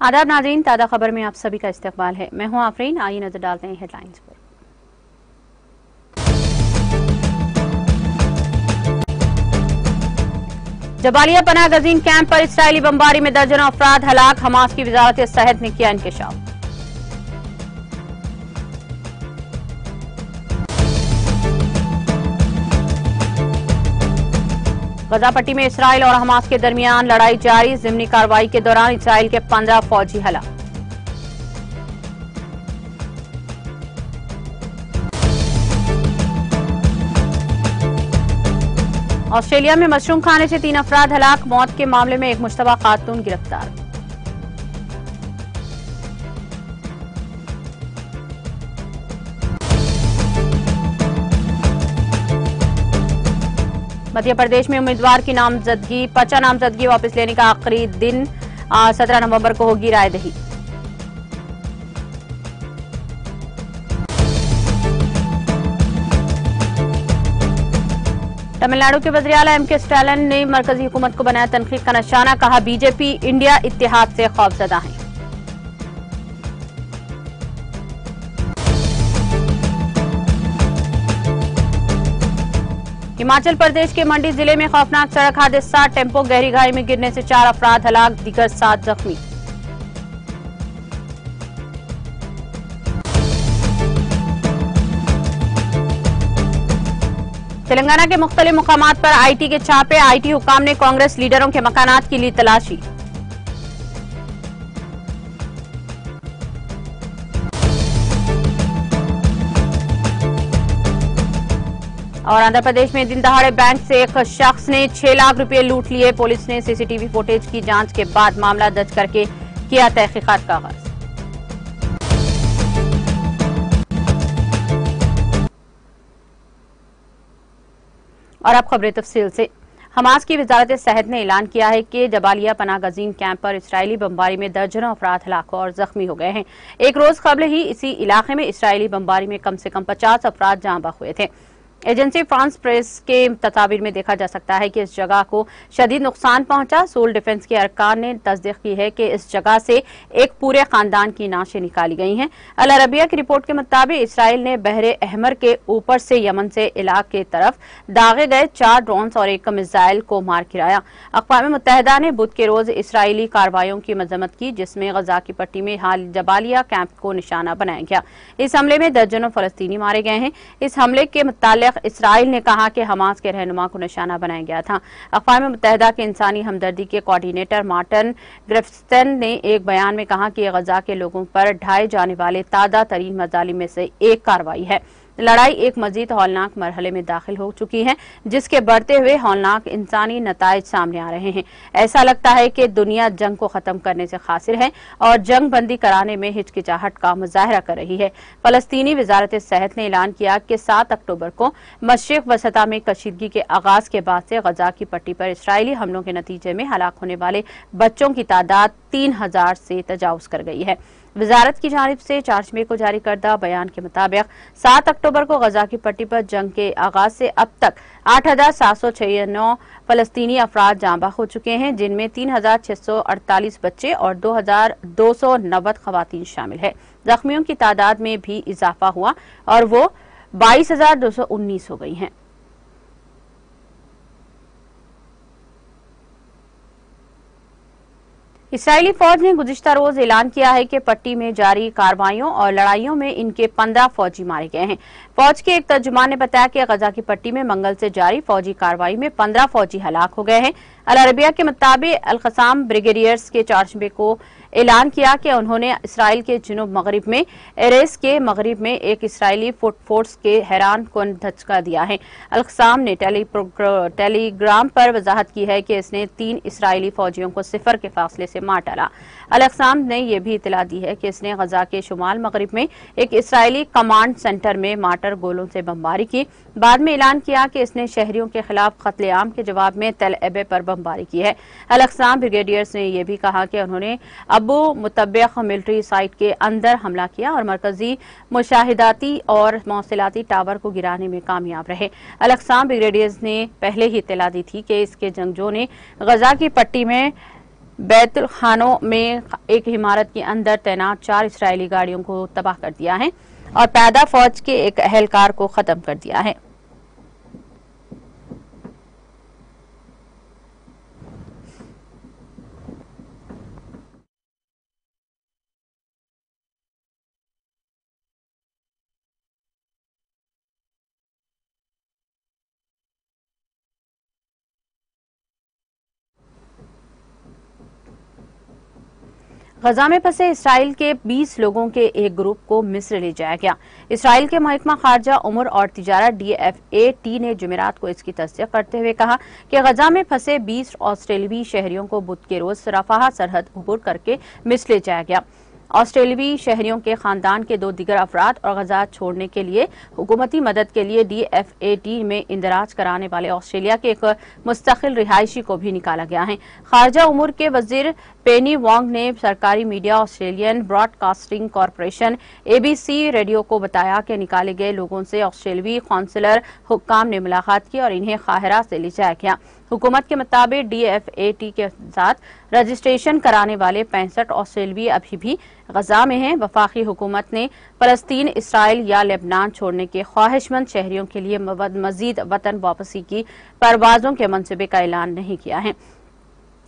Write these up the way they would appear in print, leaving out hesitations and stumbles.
आदाब नाज़रीन, ताज़ा खबर में आप सभी का इस्तकबाल है। मैं हूं आफरीन। आइए नजर डालते हैं हेडलाइंस पर। जबालिया पनाह गजीन कैंप पर इसराइली बमबारी में दर्जनों अफराद हलाक। हमास की वजारत सेहत ने किया इंकशाफ। गजा पट्टी में इसराइल और हमास के दरमियान लड़ाई जारी। ज़िमनी कार्रवाई के दौरान इसराइल के 15 फौजी हलाक। ऑस्ट्रेलिया में मशरूम खाने से 3 अफराद हलाक। मौत के मामले में एक मुश्तबा खातून गिरफ्तार। मध्य प्रदेश में उम्मीदवार की नामजदगी पर्चा नामजदगी वापस लेने का आखिरी दिन 17 नवंबर को होगी रायदही। तमिलनाडु के वज़ीर आला एम.के. स्टालिन ने मरकजी हुकूमत को बनाया तनकीद का निशाना। कहा, बीजेपी इंडिया इत्तेहाद से खौफजदा है। हिमाचल प्रदेश के मंडी जिले में खौफनाक सड़क हादसा। टेम्पो गहरी खाई में गिरने से 4 अफराद हलाक, दीगर 7 जख्मी। तेलंगाना के मुख्तलिफ मुकामात पर आईटी के छापे। आईटी हुकाम ने कांग्रेस लीडरों के मकानात की ली तलाशी। और आंध्र प्रदेश में दिन दहाड़े बैंक से एक शख्स ने 6 लाख रुपए लूट लिए। पुलिस ने सीसीटीवी फुटेज की जांच के बाद मामला दर्ज करके किया तहकीकात का आगाज। और अब खबरें तफसील से। हमास की वजारत सेहत ने ऐलान किया है कि जबालिया पनाह गजीन कैंप पर इसराइली बमबारी में दर्जनों अफराद हलाक और जख्मी हो गए हैं। एक रोज कबल ही इसी इलाके में इसराइली बमबारी में कम से कम 50 अफराद जाँ बहक हुए थे। एजेंसी फ्रांस प्रेस के तस्वीर में देखा जा सकता है कि इस जगह को शदीद नुकसान पहुंचा। सिविल डिफेंस के अरकान ने तस्दीक की है कि इस जगह से एक पूरे खानदान की नाशें निकाली गई हैं। अल अरबिया की रिपोर्ट के मुताबिक इसराइल ने बहरे अहमर के ऊपर से यमन से इलाक की तरफ दागे गए 4 ड्रोन्स और एक मिसाइल को मार गिराया। अक़वाम मुत्तहिदा ने बुध के रोज इसराइली कार्रवाइयों की मजम्मत की, जिसमें गजा की पट्टी में हाल जबालिया कैंप को निशाना बनाया गया। इस हमले में दर्जनों फलस्तीनी मारे गए हैं। इस हमले के मुतालिक इसराइल ने कहा कि हमास के रहनुमा को निशाना बनाया गया था। अक़वाम मुत्तहिदा के इंसानी हमदर्दी के कोऑर्डिनेटर मार्टिन ग्रिफ्सन ने एक बयान में कहा कि गजा के लोगों पर ढाए जाने वाले ताज़ा तरीन मजालिम में से एक कार्रवाई है। लड़ाई एक मजीद हौलनाक मरहले में दाखिल हो चुकी है, जिसके बढ़ते हुए हौलनाक इंसानी नताइज सामने आ रहे हैं। ऐसा लगता है कि दुनिया जंग को खत्म करने से खासिर है और जंग बंदी कराने में हिचकिचाहट का मुजाहरा कर रही है। फलस्तीनी वजारत सेहत ने ऐलान किया कि 7 अक्टूबर को मशरिक वसता में कशीदगी के आगाज के बाद से गजा की पट्टी पर इसराइली हमलों के नतीजे में हलाक होने वाले बच्चों की तादाद 3000 से तजावुज कर गई है। वजारत की जानिब से 4 मई को जारी करदा बयान के मुताबिक 7 अक्टूबर को गजा की पट्टी पर जंग के आगाज से अब तक 8796 फलस्तीनी अफराद जाँ बहक हो चुके हैं, जिनमें 3648 बच्चे और 2290 खवातीन शामिल है। जख्मियों की तादाद में भी इजाफा हुआ और वो 22219 हो गई हैं। इसराइली फौज ने गुज़िश्ता रोज ऐलान किया है कि पट्टी में जारी कार्रवाइयों और लड़ाइयों में इनके 15 फौजी मारे गए हैं। फौज के एक तर्जुमान ने बताया कि गजा की पट्टी में मंगल से जारी फौजी कार्रवाई में 15 फौजी हलाक हो गए हैं। अल अरबिया के मुताबिक अल-क़साम ब्रिगेडियर्स के 4 मई को ऐलान किया कि उन्होंने इसराइल के जुनूब मगरिब में एरेस के मगरिब में एक इसराइली फुट फोर्स के हैरान कुन धचका दिया है। अल-क़साम ने टेलीग्राम पर वजाहत की है कि इसने 3 इसराइली फौजियों को 0 के फासले से मार डाला। अल-क़साम ने यह भी इतला दी है कि इसने गजा के शुमाल मगरिब में एक इसराइली कमांड सेंटर में मार्टर गोलों से बमबारी की। बाद में ऐलान किया कि इसने शहरियों के खिलाफ कत्लेआम के जवाब में तेल अबे पर बमबारी की है। अल-क़साम ब्रिगेडियर्स ने यह भी कहा कि उन्होंने अबू मुतब्बिक मिलिट्री साइट के अंदर हमला किया और मरकजी मुशाहिदाती और मौसिलाती टावर को गिराने में कामयाब रहे। अल-क़साम ब्रिगेडियर्स ने पहले ही इत्तला दी थी कि इसके जंगजों ने गजा की पट्टी में बैतुल खानों में एक इमारत के अंदर तैनात 4 इसराइली गाड़ियों को तबाह कर दिया है और पैदा फौज के एक एहलकार को खत्म कर दिया है। गजा में फंसे इसराइल के 20 लोगों के एक ग्रुप को मिस्र ले जाया गया। इसराइल के महकमा खारजा उमर और तिजारत DFAT ने जुमेरात को इसकी तस्दीक करते हुए कहा कि गजा में फंसे 20 ऑस्ट्रेलियावी शहरियों को बुध के रोज रफाह सरहद अबूर करके मिस्र ले जाया गया। ऑस्ट्रेलियावी शहरियों के खानदान के 2 दीगर अफराद और गजा छोड़ने के लिए हुकूमती मदद के लिए DFAT में इंदराज कराने वाले ऑस्ट्रेलिया के एक मुस्तकिल रिहायशी को भी निकाला गया है। खारजा उमूर के वजीर पेनी वोंग ने सरकारी media Australian broadcasting corporation ABC radio को बताया कि निकाले गए लोगों से ऑस्ट्रेलियावी कौंसलर हुक्काम ने मुलाकात की और इन्हें काहिरा से ले जाया गया। हुकूमत के मुताबिक DFAT के साथ रजिस्ट्रेशन कराने वाले 65 ऑस्ट्रेलियावी अभी भी गजा में हैं। वफाकी हुकूमत ने फलस्तीन, इसराइल या लेबनान छोड़ने के ख्वाहिशमंद शहरियों के लिए मजीद वतन वापसी की परवाजों के मनसूबे का ऐलान नहीं किया है।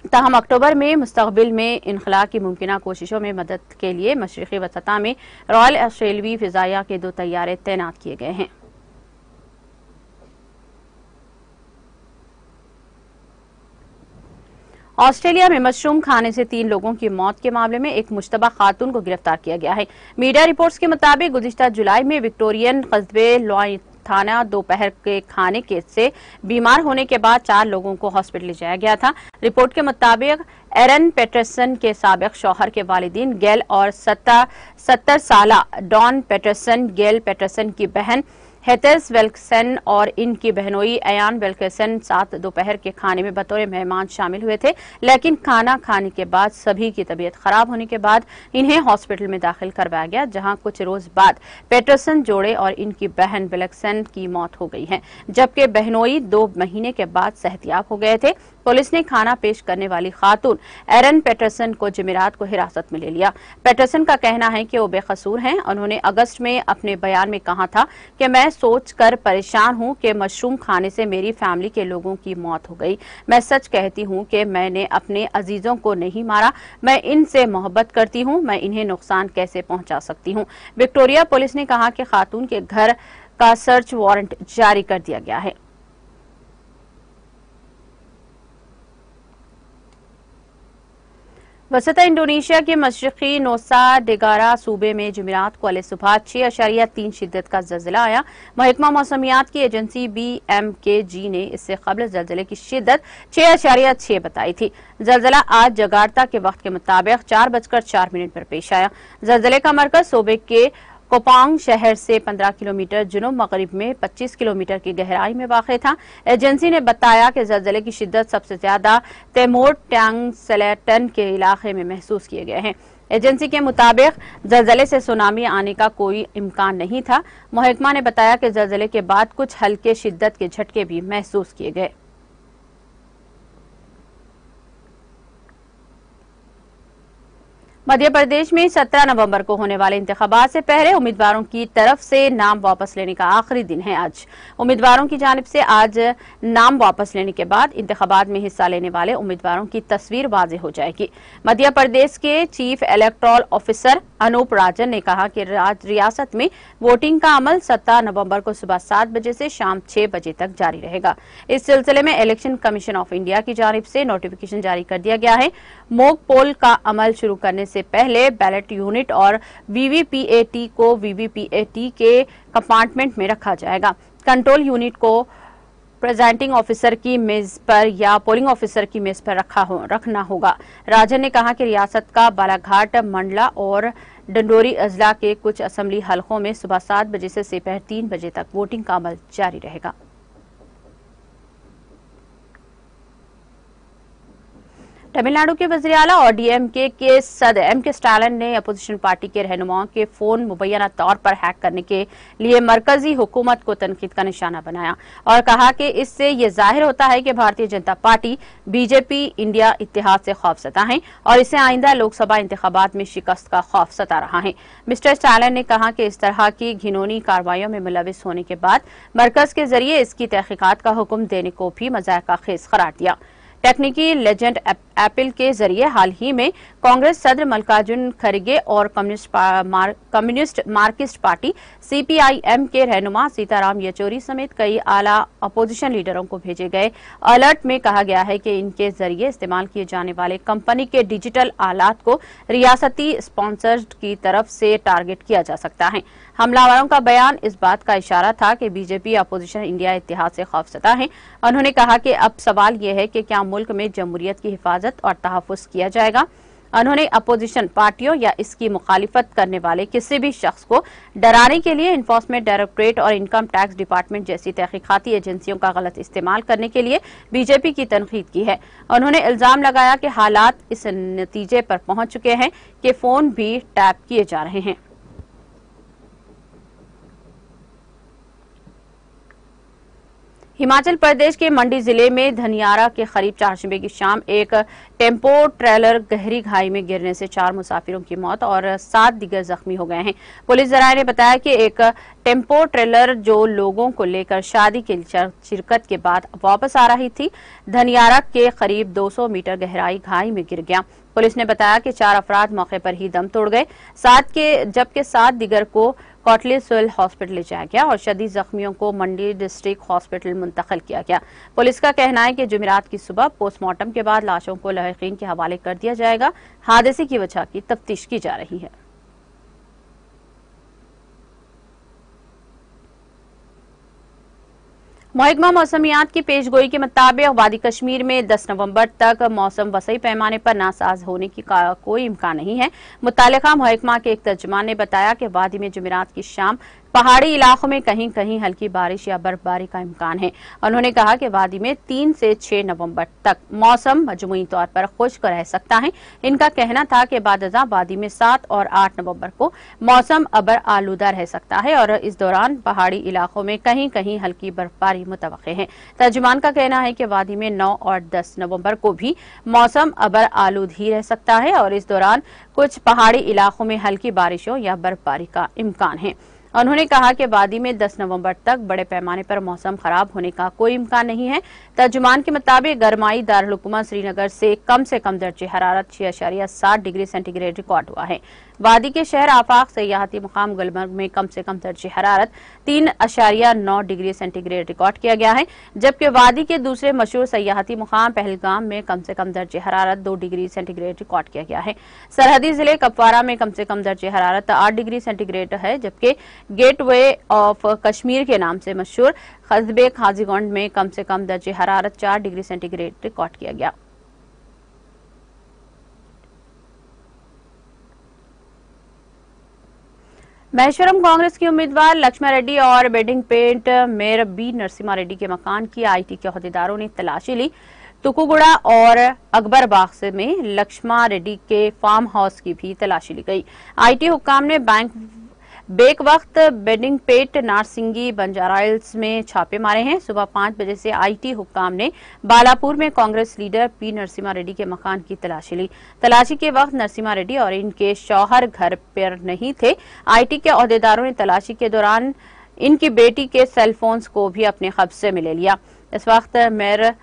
ताहम अक्टूबर में मुस्तकबिल में इनखला की मुमकिन कोशिशों में मदद के लिए मशरिकी वसता में रॉयल ऑस्ट्रेलियावी फिजाइया के 2 तैयारे तैनात किए गए हैं। ऑस्ट्रेलिया में मशरूम खाने से 3 लोगों की मौत के मामले में एक मुश्तबा खातून को गिरफ्तार किया गया है। मीडिया रिपोर्ट्स के मुताबिक गुज़िश्ता जुलाई में विक्टोरियन कस्बे लॉय थाना दोपहर के खाने के से बीमार होने के बाद 4 लोगों को हॉस्पिटल ले जाया गया था। रिपोर्ट के मुताबिक एरन पेटरसन के साबिक शौहर के वालिदीन गेल और 70 साला डॉन पेटरसन, गेल पेटरसन की बहन हेथर्स वेल्कसन और इनकी बहनोई अयान वेल्कसन साथ दोपहर के खाने में बतौर मेहमान शामिल हुए थे, लेकिन खाना खाने के बाद सभी की तबीयत खराब होने के बाद इन्हें हॉस्पिटल में दाखिल करवाया गया, जहां कुछ रोज बाद पेटरसन जोड़े और इनकी बहन वेल्कसन की मौत हो गई है, जबकि बहनोई 2 महीने के बाद सेहतियाब हो गए थे। पुलिस ने खाना पेश करने वाली खातून एरन पेटरसन को जुमेरात को हिरासत में ले लिया। पेटरसन का कहना है कि वो बेकसूर हैं। उन्होंने अगस्त में अपने बयान में कहा था कि मैं सोचकर परेशान हूं कि मशरूम खाने से मेरी फैमिली के लोगों की मौत हो गई। मैं सच कहती हूं कि मैंने अपने अजीजों को नहीं मारा। मैं इनसे मोहब्बत करती हूं। मैं इन्हें नुकसान कैसे पहुंचा सकती हूं। विक्टोरिया पुलिस ने कहा कि खातून के घर का सर्च वारंट जारी कर दिया गया है। वसता इंडोनेशिया के मशरकी नोसा डेगारा सूबे में जुमेरात को अलग सुबह 6.3 शिद्दत का जल्जिला आया। महकमा मौसमियात की एजेंसी BMKG ने इससे कबल जल्जिले की शिद्दत 6.6 बताई थी। जल्जिला आज जगार्ता के वक्त के मुताबिक 4:04 पर पेश आया। जल्जिले का मरकज सूबे के कोपांग शहर से 15 किलोमीटर जुनूब मगरिब में 25 किलोमीटर की गहराई में वाक़ था। एजेंसी ने बताया कि ज़लज़ले की शिद्दत सबसे ज्यादा तैमूर टैंग सेलेटन के इलाके में महसूस किए गए हैं। एजेंसी के मुताबिक ज़लज़ले से सुनामी आने का कोई इम्कान नहीं था। महकमा ने बताया कि ज़लज़ले के बाद कुछ हल्के शिद्दत के झटके भी महसूस किए गए। मध्य प्रदेश में 17 नवंबर को होने वाले इंतखाबात से पहले उम्मीदवारों की तरफ से नाम वापस लेने का आखिरी दिन है आज। उम्मीदवारों की जानिब से आज नाम वापस लेने के बाद इंतखाबात में हिस्सा लेने वाले उम्मीदवारों की तस्वीर वाज़ेह हो जाएगी। मध्य प्रदेश के चीफ इलेक्टोरल ऑफिसर अनूप राजन ने कहा कि रियासत में वोटिंग का अमल 17 नवंबर को सुबह 7 बजे से शाम 6 बजे तक जारी रहेगा। इस सिलसिले में इलेक्शन कमीशन ऑफ इंडिया की जानिब से नोटिफिकेशन जारी कर दिया गया है। मॉक पोल का अमल शुरू करने से पहले बैलेट यूनिट और VVPAT को VVPAT के कंपार्टमेंट में रखा जाएगा। कंट्रोल यूनिट को प्रेजेंटिंग ऑफिसर की मेज पर या पोलिंग ऑफिसर की मेज पर रखना होगा। राजन ने कहा कि रियासत का बालाघाट, मंडला और डंडोरी अजला के कुछ असेंबली हलकों में सुबह 7 बजे से दोपहर 3 बजे तक वोटिंग का अमल जारी रहेगा। तमिलनाडु के वज़ीर आला और डीएमके के सदर एम.के. स्टालिन ने अपोजिशन पार्टी के रहनुमाओं के फोन मुबैना तौर पर हैक करने के लिए मरकजी हुकूमत को तनकीद का निशाना बनाया और कहा कि इससे ये जाहिर होता है कि Bharatiya Janata party BJP India इत्तेहाद से खौफजदा है और इसे आइंदा लोकसभा इंतखाबात में शिकस्त का खौफ सता रहा है। मिस्टर स्टालिन ने कहा कि इस तरह की घिनौनी कार्रवाइयों में मुलविस होने के बाद मरकज के जरिए इसकी तहकीकात का हुक्म देने को भी मजाक खेज करार दिया। टेक्निकी लेजेंड एप्पल के जरिए हाल ही में कांग्रेस सदर मल्लिकार्जुन खड़गे और कम्युनिस्ट मार्क्सिस्ट पार्टी सीपीआईएम के रहनुमा सीताराम येचुरी समेत कई आला अपोजिशन लीडरों को भेजे गए अलर्ट में कहा गया है कि इनके जरिए इस्तेमाल किए जाने वाले कंपनी के डिजिटल आलात को रियासती स्पॉन्सर्स की तरफ से टारगेट किया जा सकता है। हमलावरों का बयान इस बात का इशारा था कि बीजेपी अपोजिशन इंडिया इत्तेहाद से खौफजदा है। उन्होंने कहा कि अब सवाल यह है कि क्या मुल्क में जमहूरियत की हिफाजत और तहफ़्फ़ुज़ किया जाएगा। उन्होंने अपोजिशन पार्टियों या इसकी मुखालिफत करने वाले किसी भी शख्स को डराने के लिए इन्फोर्समेंट डायरेक्टरेट और इनकम टैक्स डिपार्टमेंट जैसी तहकीकाती एजेंसियों का गलत इस्तेमाल करने के लिए बीजेपी की तनकीद की है। उन्होंने इल्जाम लगाया कि हालात इस नतीजे पर पहुंच चुके हैं कि फोन भी टैप किए जा रहे हैं। हिमाचल प्रदेश के मंडी जिले में धनियारा के करीब चारशंबे की शाम एक टेम्पो ट्रेलर गहरी खाई में गिरने से 4 मुसाफिरों की मौत और 7 दिगर जख्मी हो गए हैं। पुलिस जराये ने बताया कि एक टेम्पो ट्रेलर जो लोगों को लेकर शादी की शिरकत के बाद वापस आ रही थी, धनियारा के करीब 200 मीटर गहराई खाई में गिर गया। पुलिस ने बताया कि 4 अफराद मौके पर ही दम तोड़ गए, जबकि 7 दिगर को कोटली सिविल हॉस्पिटल ले जाया गया और शदीद जख्मियों को मंडी डिस्ट्रिक्ट हॉस्पिटल मुंतकिल किया गया। पुलिस का कहना है कि जुमेरात की सुबह पोस्टमार्टम के बाद लाशों को लहकीन के हवाले कर दिया जाएगा। हादसे की वजह की तफ्तीश की जा रही है। महकमा मौसमियात की पेशगोई के मुताबिक वादी कश्मीर में 10 नवंबर तक मौसम वसई पैमाने पर नासाज होने की कोई इम्कान नहीं है। मुतालिका महकमा के एक तर्जुमान ने बताया कि वादी में जुमेरात की शाम पहाड़ी इलाकों में कहीं कहीं हल्की बारिश या बर्फबारी का इम्कान है। उन्होंने कहा कि वादी में 3 से 6 नवंबर तक मौसम मजमूई तौर पर खुश्क रह सकता है। इनका कहना था कि बादजा वादी में 7 और 8 नवंबर को मौसम अबर आलूदा रह सकता है और इस दौरान पहाड़ी इलाकों में कहीं कहीं हल्की बर्फबारी मुतवक्के है। तर्जुमान का कहना है कि वादी में 9 और 10 नवंबर को भी मौसम अबर आलूद ही रह सकता है और इस दौरान कुछ पहाड़ी इलाकों में हल्की बारिशों या बर्फबारी का इम्कान है। उन्होंने कहा कि वादी में 10 नवंबर तक बड़े पैमाने पर मौसम खराब होने का कोई इम्कान नहीं है। तर्जुमान के मुताबिक गरमाई दारुल हुकूमत श्रीनगर से कम दर्जे हरारत 6.7 डिग्री सेंटीग्रेड रिकॉर्ड हुआ है। वादी के शहर आफाक सयाहती मुकाम गुलमर्ग में कम दर्जे हरारत 3.9 डिग्री सेंटीग्रेड रिकॉर्ड किया गया है, जबकि वादी के दूसरे मशहूर सयाहती मुकाम पहलगाम में कम दर्जे हरारत 2 डिग्री सेंटीग्रेड रिकॉर्ड किया गया है। सरहदी जिले कपवारा में कम दर्जे हरारत 8 डिग्री सेंटीग्रेड है, जबकि गेटवे ऑफ कश्मीर के नाम से मशहूर कस्बे खाजीगुंड में कम दर्जे हरारत 4 डिग्री सेंटीग्रेड रिकॉर्ड किया गया। महेश्वरम कांग्रेस की उम्मीदवार लक्ष्मा रेड्डी और बेडिंगपेट मेयर बी नरसिम्हा रेड्डी के मकान की आईटी के अहदेदारों ने तलाशी ली। तुकुगुड़ा और अकबरबाग में लक्ष्मा रेड्डी के फार्म हाउस की भी तलाशी ली गई। आईटी हुक्काम ने बेक वक्त बेडिंगपेट नारसिंगी बंजाराइल्स में छापे मारे हैं। सुबह 5 बजे से आईटी हुक्काम ने बालापुर में कांग्रेस लीडर पी नरसिम्हा रेड्डी के मकान की तलाशी ली। तलाशी के वक्त नरसिम्हा रेड्डी और इनके शौहर घर पर नहीं थे। आईटी के अहदेदारों ने तलाशी के दौरान इनकी बेटी के सेलफोन्स को भी अपने कब्जे में ले लिया। इस वक्त मेयर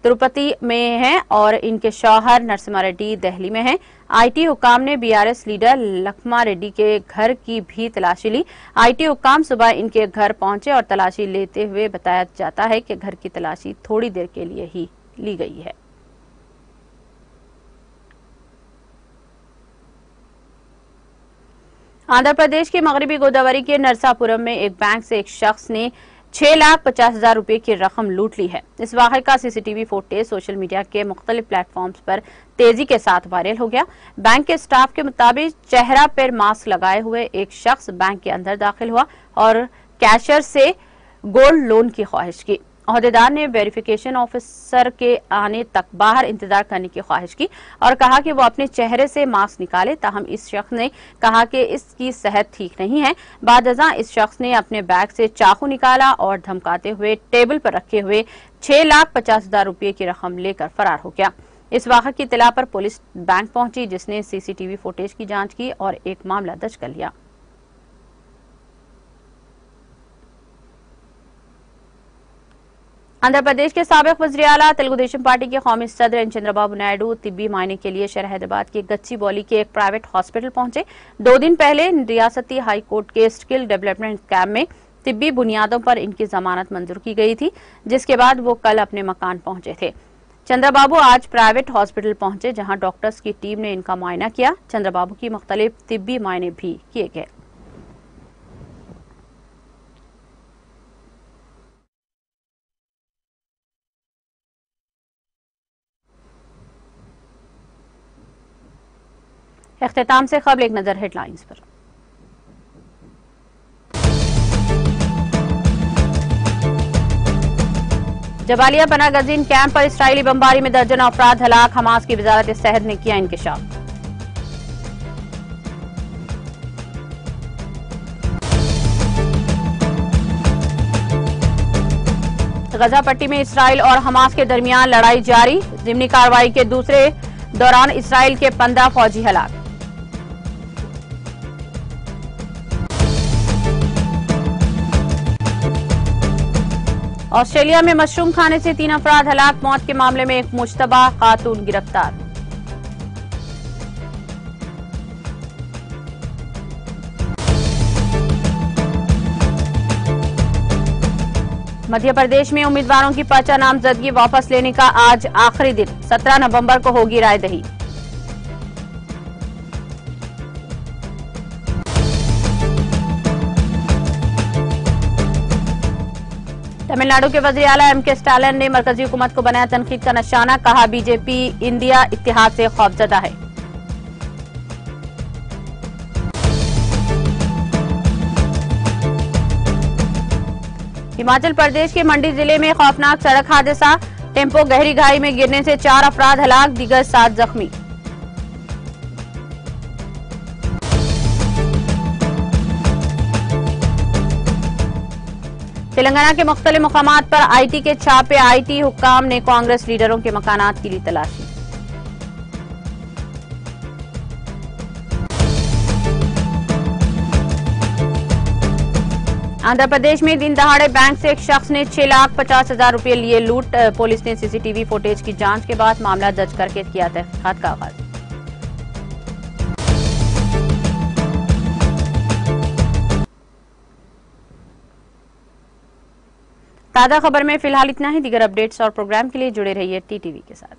तिरुपति में हैं और इनके शौहर नरसिम्हा रेड्डी दिल्ली में हैं। आईटी हुक्काम ने बीआरएस लीडर लक्ष्मा रेड्डी के घर की भी तलाशी ली। आईटी हुक्काम सुबह इनके घर पहुंचे और तलाशी लेते हुए बताया जाता है कि घर की तलाशी थोड़ी देर के लिए ही ली गई है। आंध्र प्रदेश के मगरबी गोदावरी के नरसापुरम में एक बैंक से एक शख्स ने 6,50,000 रुपए की रकम लूट ली है। इस वाक़े का सीसीटीवी फुटेज सोशल मीडिया के मुख्तलिफ प्लेटफॉर्म्स पर तेजी के साथ वायरल हो गया। बैंक के स्टाफ के मुताबिक चेहरा पर मास्क लगाए हुए एक शख्स बैंक के अंदर दाखिल हुआ और कैशियर से गोल्ड लोन की ख्वाहिश की। ओहदेदार ने वेरिफिकेशन ऑफिसर के आने तक बाहर इंतजार करने की ख्वाहिश की और कहा कि वो अपने चेहरे से मास्क निकाले। ताहम इस शख्स ने कहा कि इसकी सेहत ठीक नहीं है। बादअज़ां इस शख्स ने अपने बैग से चाकू निकाला और धमकाते हुए टेबल पर रखे हुए 6,50,000 रुपये की रकम लेकर फरार हो गया। इस वाक़े की इत्तला पर पुलिस बैंक पहुंची, जिसने सीसीटीवी फुटेज की जांच की और एक मामला दर्ज कर लिया। आंध्र प्रदेश के साबिक वज़ीर आला तेलुगुदेशम पार्टी के कौमी सदर एन चंद्रबाबू नायडू तिब्बी मायने के लिए शहर हैदराबाद के गच्चीबौली के एक प्राइवेट हॉस्पिटल पहुंचे। 2 दिन पहले रियासती हाई कोर्ट के स्किल डेवलपमेंट कैंप में तिब्बी बुनियादों पर इनकी जमानत मंजूर की गई थी, जिसके बाद वो कल अपने मकान पहुंचे थे। चंद्रबाबू आज प्राइवेट हॉस्पिटल पहुंचे, जहां डॉक्टर्स की टीम ने इनका मुआयना किया। चंद्रबाबू की मुख्तलिफ तिब्बी मायने भी किए गए। इख्तिताम से खबर एक नजर हेडलाइंस पर। जबालिया पनाह गजीन कैंप पर इसराइली बमबारी में दर्जनों अफराद हलाक। हमास की वजारत सेहत ने किया इंकशाफ। गजा पट्टी में इसराइल और हमास के दरमियान लड़ाई जारी। ज़िमनी कार्रवाई के दूसरे दौरान इसराइल के 15 फौजी हलाक। ऑस्ट्रेलिया में मशरूम खाने से 3 अफराद हलाक। मौत के मामले में एक मुश्तबा खातून गिरफ्तार। मध्य प्रदेश में उम्मीदवारों की पर्चा नामजदगी वापस लेने का आज आखिरी दिन। 17 नवंबर को होगी रायदही। तमिलनाडु के वज़ीर आला एम.के. स्टालिन ने मरकजी हुकूमत को बनाया तनकीद का निशाना। कहा, बीजेपी इंडिया इत्तेहाद से खौफजदा है। हिमाचल प्रदेश के मंडी जिले में खौफनाक सड़क हादसा। टेम्पो गहरी खाई में गिरने से 4 अफराद हलाक, दीगर 7 जख्मी। तेलंगाना के मुख्तलिफ मकामात पर आईटी के छापे। आईटी हुक्काम ने कांग्रेस लीडरों के मकानात की ली तलाशी। आंध्र प्रदेश में दिन दहाड़े बैंक से एक शख्स ने 6,50,000 रुपये लिए लूट। पुलिस ने सीसीटीवी फुटेज की जांच के बाद मामला दर्ज करके किया तहकीकात का आगाज। ताज़ा खबर में फिलहाल इतना ही। दीगर अपडेट्स और प्रोग्राम के लिए जुड़े रहिए टीटीवी के साथ।